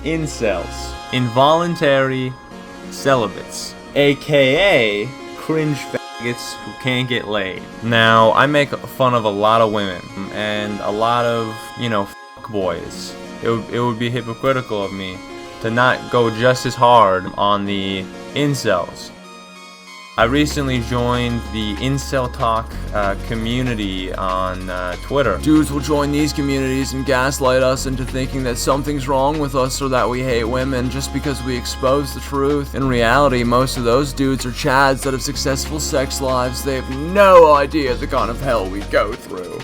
incels, involuntary celibates, aka cringe faggots who can't get laid. Now, I make fun of a lot of women and a lot of, you know, boys. It would be hypocritical of me to not go just as hard on the incels. I recently joined the Incel Talk community on Twitter. Dudes will join these communities and gaslight us into thinking that something's wrong with us or that we hate women just because we expose the truth. In reality, most of those dudes are chads that have successful sex lives. They have no idea the kind of hell we go through.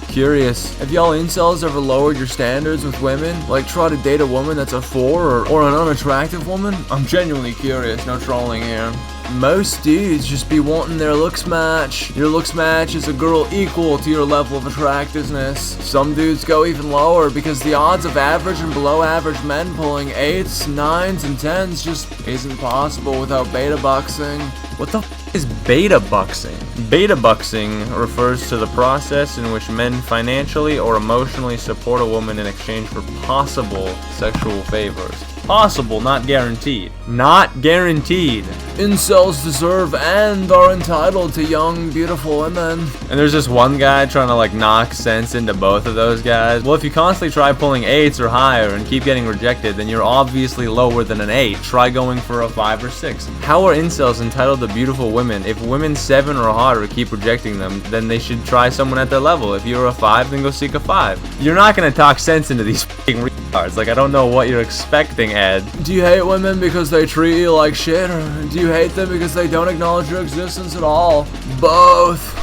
Curious, have y'all incels ever lowered your standards with women? Like try to date a woman that's a 4 or an unattractive woman? I'm genuinely curious, no trolling here. Most dudes just be wanting their looks match. Your looks match is a girl equal to your level of attractiveness. Some dudes go even lower because the odds of average and below average men pulling 8s, 9s, and 10s just isn't possible without beta buxing. What the f is beta buxing? Beta buxing refers to the process in which men financially or emotionally support a woman in exchange for possible sexual favors. Possible, not guaranteed. Not guaranteed. Incels deserve and are entitled to young, beautiful women. And there's just one guy trying to like knock sense into both of those guys. Well, if you constantly try pulling 8s or higher and keep getting rejected, then you're obviously lower than an 8. Try going for a 5 or 6. How are incels entitled to beautiful women? If women 7 or hotter keep rejecting them, then they should try someone at their level. If you're a 5, then go seek a 5. You're not gonna talk sense into these f***ing retards. Like, I don't know what you're expecting, Ed. Do you hate women because they treat you like shit, or do you hate them because they don't acknowledge your existence at all? Both.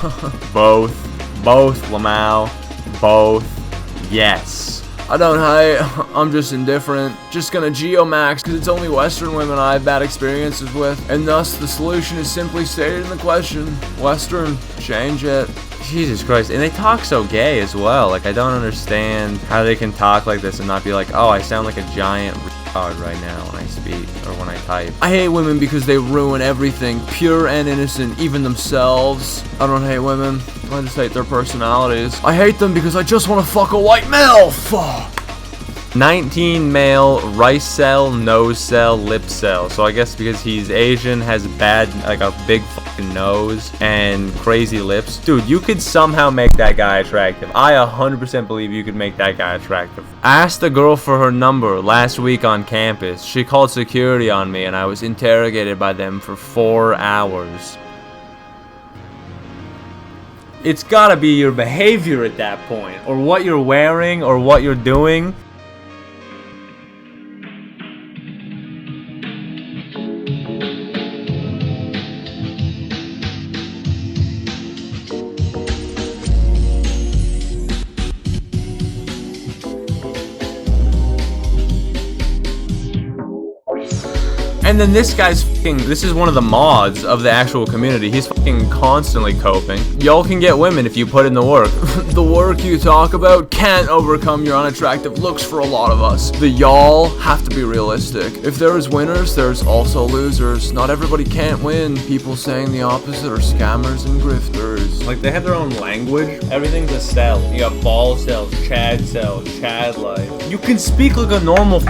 Both, Lamau. Both. Yes. I don't hate, I'm just indifferent. Just gonna geomax because it's only Western women I have bad experiences with, and thus the solution is simply stated in the question. Western, change it. Jesus Christ, and they talk so gay as well. Like, I don't understand how they can talk like this and not be like, oh, I sound like a giant retard right now when I speak or when I type. I hate women because they ruin everything, pure and innocent, even themselves. I don't hate women, I just hate their personalities. I hate them because I just want to fuck a white MILF! 19 male, rice cell, nose cell, lip cell. So I guess because he's Asian, has bad, like a big fucking nose and crazy lips. Dude, you could somehow make that guy attractive. I 100% believe you could make that guy attractive. Asked the girl for her number last week on campus. She called security on me and I was interrogated by them for 4 hours. It's gotta be your behavior at that point, or what you're wearing, or what you're doing. And then this guy's fucking, this is one of the mods of the actual community. He's fucking constantly coping. Y'all can get women if you put in the work. The work you talk about can't overcome your unattractive looks for a lot of us. The y'all have to be realistic. If there's winners, there's also losers. Not everybody can't win. People saying the opposite are scammers and grifters. Like, they have their own language. Everything's a cell. You got ball cells, chad cells, chad life. You can speak like a normal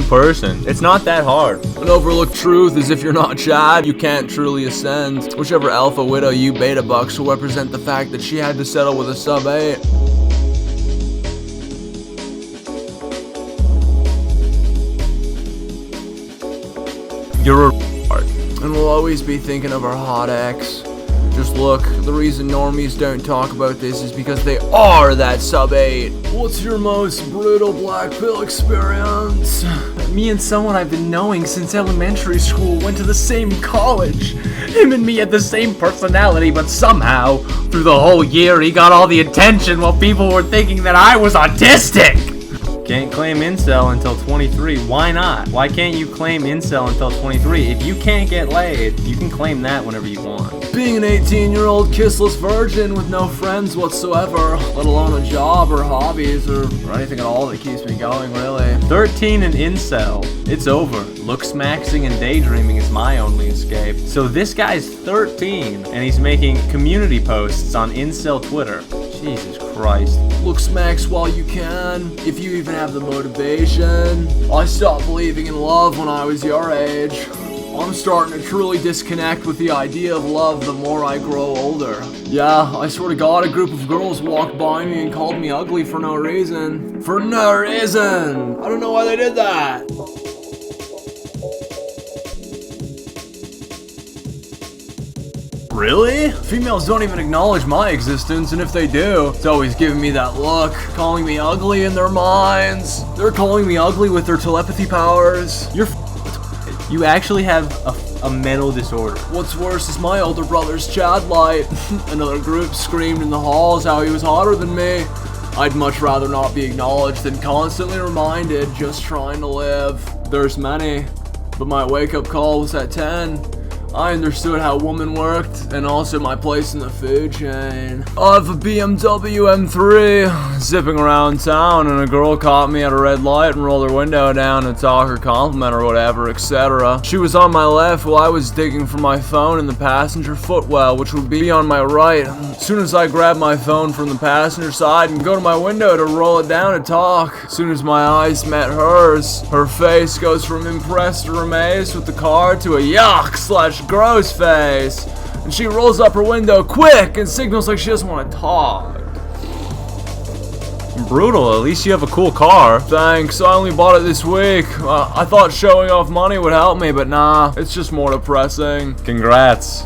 person. It's not that hard. An overlooked truth is if you're not Chad, you can't truly ascend. Whichever alpha widow you beta bucks will represent the fact that she had to settle with a sub 8. You're a retard. And we'll always be thinking of our hot ex. Just look, the reason normies don't talk about this is because they are that sub 8. What's your most brutal black pill experience? Me and someone I've been knowing since elementary school went to the same college. Him and me had the same personality, but somehow, through the whole year, he got all the attention while people were thinking that I was autistic. Can't claim incel until 23. Why not? Why can't you claim incel until 23? If you can't get laid, you can claim that whenever you want. Being an 18-year-old kissless virgin with no friends whatsoever, let alone a job or hobbies or anything at all that keeps me going, really. 13 and incel. It's over. Looks maxing and daydreaming is my only escape. So this guy's 13 and he's making community posts on incel Twitter. Jesus Christ. Look smacks while you can, if you even have the motivation. I stopped believing in love when I was your age. I'm starting to truly disconnect with the idea of love the more I grow older. Yeah, I swear to God, a group of girls walked by me and called me ugly for no reason. For no reason! I don't know why they did that. Really? Females don't even acknowledge my existence, and if they do, it's always giving me that look, calling me ugly in their minds. They're calling me ugly with their telepathy powers. You actually have a mental disorder. What's worse is my older brother's Chad Light. Another group screamed in the halls how he was hotter than me. I'd much rather not be acknowledged than constantly reminded, just trying to live. There's many, but my wake-up call was at 10. I understood how woman worked, and also my place in the food chain. I have a BMW M3, zipping around town, and a girl caught me at a red light and rolled her window down to talk her compliment or whatever, etc. She was on my left while I was digging for my phone in the passenger footwell, which would be on my right. As soon as I grab my phone from the passenger side and go to my window to roll it down to talk, as soon as my eyes met hers, her face goes from impressed or amazed with the car to a yuck/gross face, and she rolls up her window quick and signals like she doesn't want to talk. Brutal, at least you have a cool car. Thanks, I only bought it this week. I thought showing off money would help me, but nah, it's just more depressing. Congrats.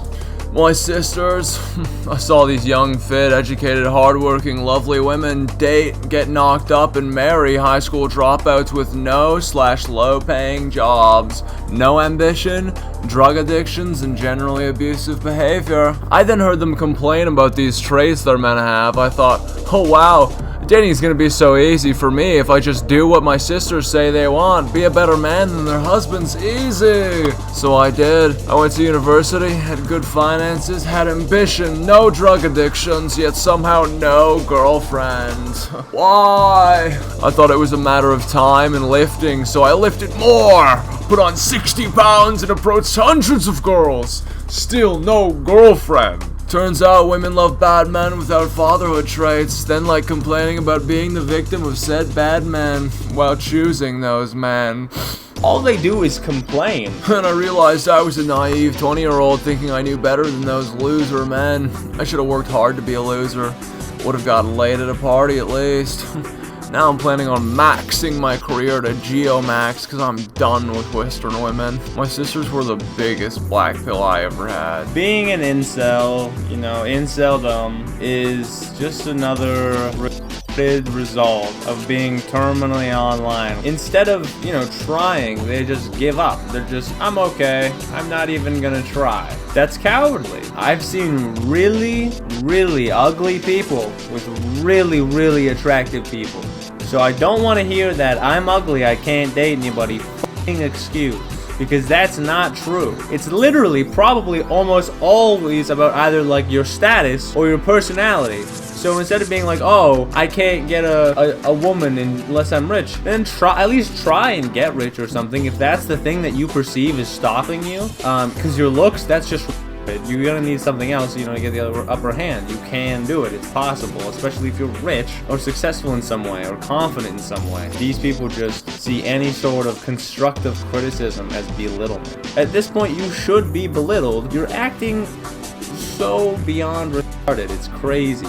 My sisters, I saw these young, fit, educated, hardworking, lovely women date, get knocked up, and marry high school dropouts with no/low paying jobs, no ambition, drug addictions, and generally abusive behavior. I then heard them complain about these traits they're meant to have. I thought, oh wow, dating is gonna be so easy for me if I just do what my sisters say they want, be a better man than their husbands, easy. So I did. I went to university, had good finances, had ambition, no drug addictions, yet somehow no girlfriend. Why? I thought it was a matter of time and lifting, so I lifted more, put on 60 pounds and approached hundreds of girls. Still no girlfriend. Turns out women love bad men without fatherhood traits, then like complaining about being the victim of said bad men while choosing those men. All they do is complain. And I realized I was a naive 20-year-old thinking I knew better than those loser men. I should have worked hard to be a loser. Would have gotten laid at a party at least. Now I'm planning on maxing my career to Geo-max because I'm done with Western women. My sisters were the biggest black pill I ever had. Being an incel, Inceldom is just another result of being terminally online. Instead of, trying, they just give up. They're just, I'm okay. I'm not even gonna try. That's cowardly. I've seen really, really ugly people with really, really attractive people. So I don't want to hear that I'm ugly, I can't date anybody f***ing excuse. Because that's not true. It's literally probably almost always about either like your status or your personality. So instead of being like, oh, I can't get a woman unless I'm rich, then at least try and get rich or something if that's the thing that you perceive is stopping you. Because your looks, that's just you're gonna need something else, to get the upper hand. You can do it. It's possible, especially if you're rich or successful in some way or confident in some way. These people just see any sort of constructive criticism as belittlement. At this point, you should be belittled. You're acting so beyond retarded. It's crazy.